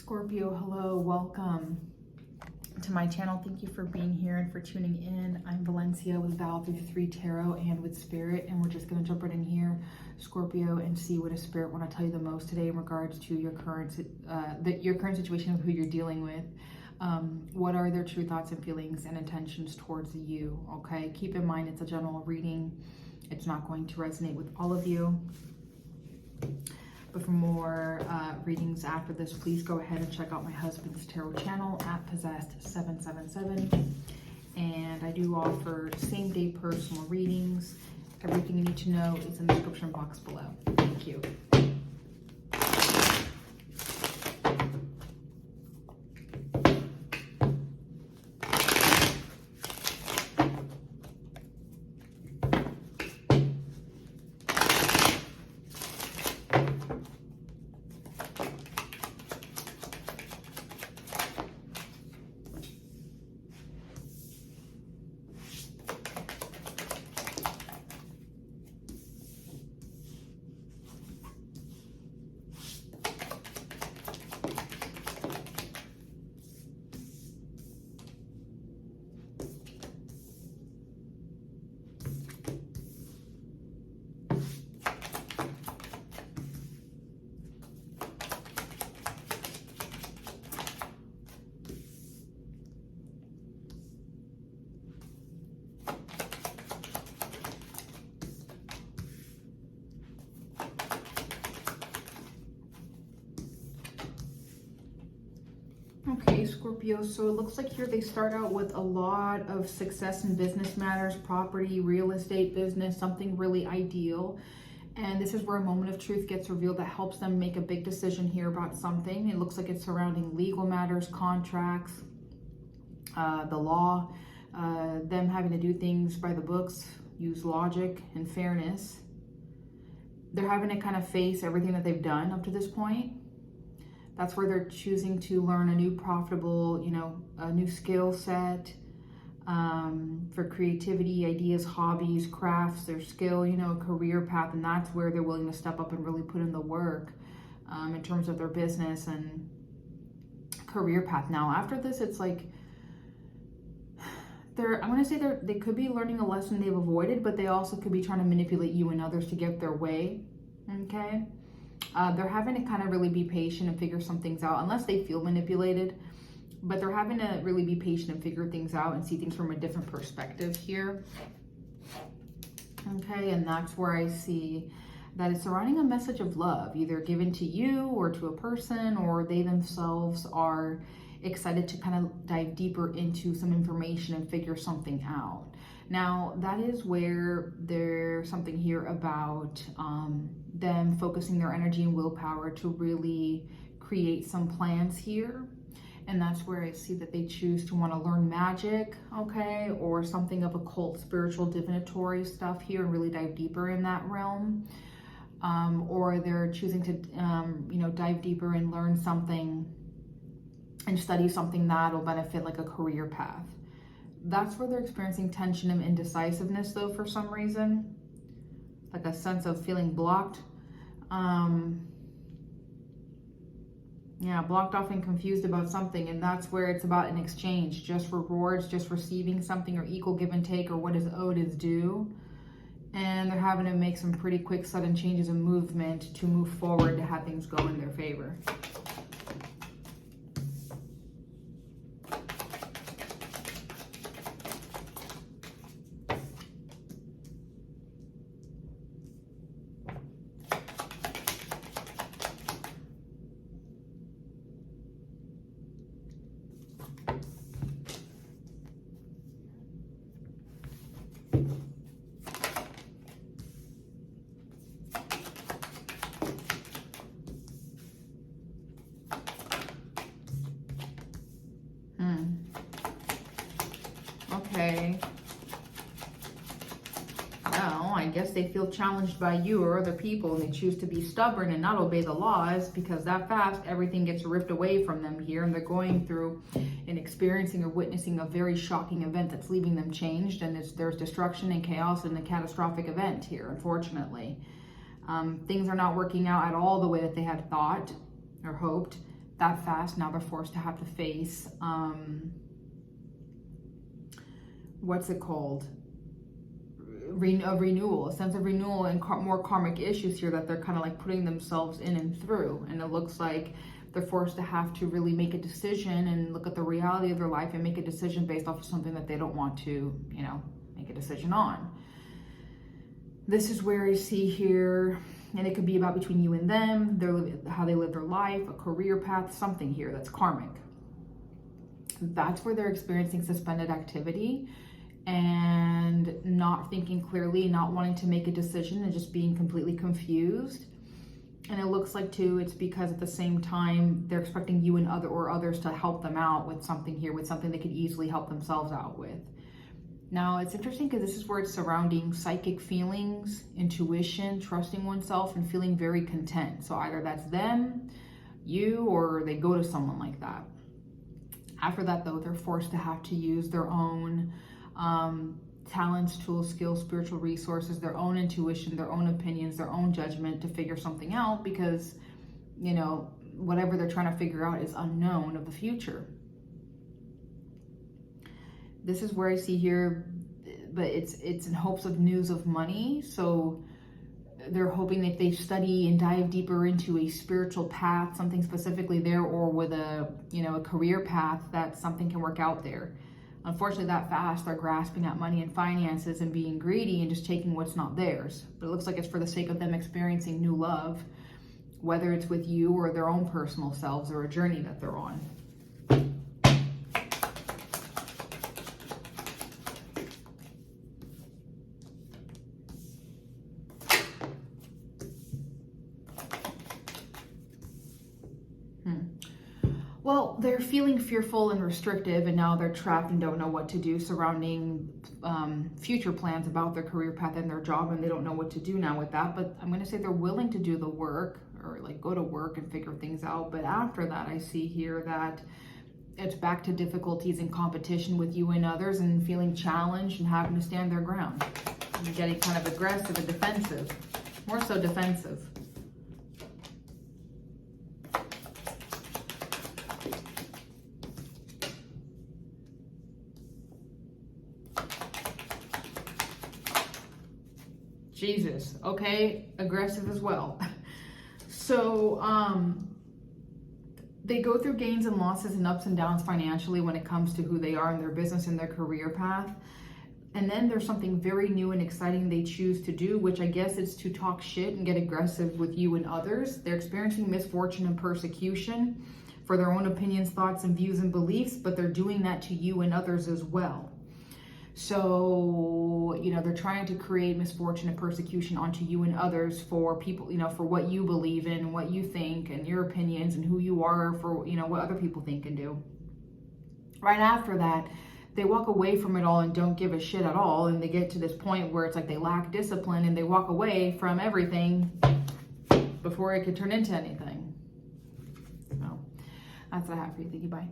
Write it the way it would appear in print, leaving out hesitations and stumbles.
Scorpio, hello, welcome to my channel. Thank you for being here and for tuning in. I'm Valencia with Val through 3 Tarot and with Spirit, and we're just going to jump right in here, Scorpio, and see what a Spirit want to tell you the most today in regards to your current situation of who you're dealing with. What are their true thoughts and feelings and intentions towards you? Okay, keep in mind it's a general reading. It's not going to resonate with all of you. But for more readings after this, please go ahead and check out my husband's tarot channel at Possessed777. And I do offer same-day personal readings. Everything you need to know is in the description box below. Thank you. Okay, Scorpio, so it looks like here they start out with a lot of success in business matters, property, real estate, business, something really ideal. And this is where a moment of truth gets revealed that helps them make a big decision here about something. It looks like it's surrounding legal matters, contracts, the law, them having to do things by the books, use logic and fairness. They're having to kind of face everything that they've done up to this point. That's where they're choosing to learn a new profitable, a new skill set for creativity, ideas, hobbies, crafts, their skill, a career path. And that's where they're willing to step up and really put in the work in terms of their business and career path. Now, after this, it's like I'm going to say they could be learning a lesson they've avoided, but they also could be trying to manipulate you and others to get their way. Okay. They're having to kind of really be patient and figure some things out, unless they feel manipulated. But they're having to really be patient and figure things out and see things from a different perspective here. Okay, and that's where I see that it's surrounding a message of love, either given to you or to a person, or they themselves are excited to kind of dive deeper into some information and figure something out. Now, that is where there's something here about them focusing their energy and willpower to really create some plans here. And that's where I see that they choose to want to learn magic, okay, or something of occult, spiritual, divinatory stuff here and really dive deeper in that realm. Or they're choosing to, dive deeper and learn something and study something that'll benefit like a career path. That's where they're experiencing tension and indecisiveness, though, for some reason, like a sense of feeling blocked. Blocked off and confused about something. And that's where it's about an exchange, just rewards, just receiving something, or equal give and take, or what is owed is due. And they're having to make some pretty quick, sudden changes in movement to move forward to have things go in their favor. Okay. Well, I guess they feel challenged by you or other people, and they choose to be stubborn and not obey the laws, because that fast everything gets ripped away from them here, and they're going through and experiencing or witnessing a very shocking event that's leaving them changed, and there's destruction and chaos and a catastrophic event here, unfortunately. Things are not working out at all the way that they had thought or hoped. that fast. Now they're forced to have to face, what's it called? A renewal, a sense of renewal, and more karmic issues here that they're kind of like putting themselves in and through. And it looks like they're forced to have to really make a decision and look at the reality of their life and make a decision based off of something that they don't want to, you know, make a decision on. This is where I see here, and it could be about between you and them, how they live their life, a career path, something here that's karmic. That's where they're experiencing suspended activity and not thinking clearly, not wanting to make a decision, and just being completely confused. And it looks like too, it's because at the same time, they're expecting you and others to help them out with something here, with something they could easily help themselves out with. Now, it's interesting because this is where it's surrounding psychic feelings, intuition, trusting oneself, and feeling very content. So either that's them, you, or they go to someone like that. After that, though, they're forced to have to use their own talents, tools, skills, spiritual resources, their own intuition, their own opinions, their own judgment to figure something out, because, you know, whatever they're trying to figure out is unknown of the future. This is where I see here, but it's in hopes of news of money. So they're hoping that they study and dive deeper into a spiritual path, something specifically there, or with a, you know, a career path, that something can work out there. Unfortunately, that fast, they're grasping at money and finances and being greedy and just taking what's not theirs. But it looks like it's for the sake of them experiencing new love, whether it's with you or their own personal selves, or a journey that they're on. Well, they're feeling fearful and restrictive, and now they're trapped and don't know what to do surrounding future plans about their career path and their job, and they don't know what to do now with that. But I'm going to say they're willing to do the work, or like go to work and figure things out. But after that, I see here that it's back to difficulties and competition with you and others, and feeling challenged and having to stand their ground. You're getting kind of aggressive and defensive, more so defensive. Jesus, okay, aggressive as well. So they go through gains and losses and ups and downs financially when it comes to who they are in their business and their career path. And then there's something very new and exciting they choose to do, which I guess is to talk shit and get aggressive with you and others. They're experiencing misfortune and persecution for their own opinions, thoughts, and views and beliefs, but they're doing that to you and others as well. So, you know, they're trying to create misfortune and persecution onto you and others for people, you know, for what you believe in and what you think and your opinions and who you are, for, you know, what other people think and do. Right after that, they walk away from it all and don't give a shit at all. And they get to this point where it's like they lack discipline and they walk away from everything before it could turn into anything. So that's what I have for you. Thank you. Bye.